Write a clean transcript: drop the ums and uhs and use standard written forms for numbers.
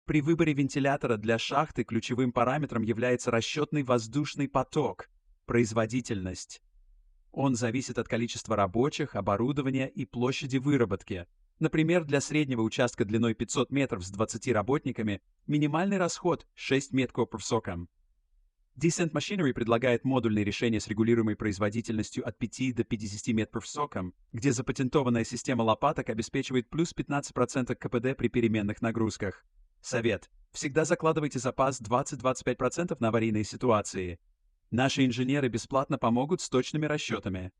При выборе вентилятора для шахты ключевым параметром является расчетный воздушный поток, производительность. Он зависит от количества рабочих, оборудования и площади выработки. Например, для среднего участка длиной 500 метров с 20 работниками минимальный расход 6 меткубов в соком. Descent Machinery предлагает модульные решения с регулируемой производительностью от 5 до 50 метров в соком, где запатентованная система лопаток обеспечивает плюс 15% КПД при переменных нагрузках. Совет. Всегда закладывайте запас 20-25% на аварийные ситуации. Наши инженеры бесплатно помогут с точными расчетами.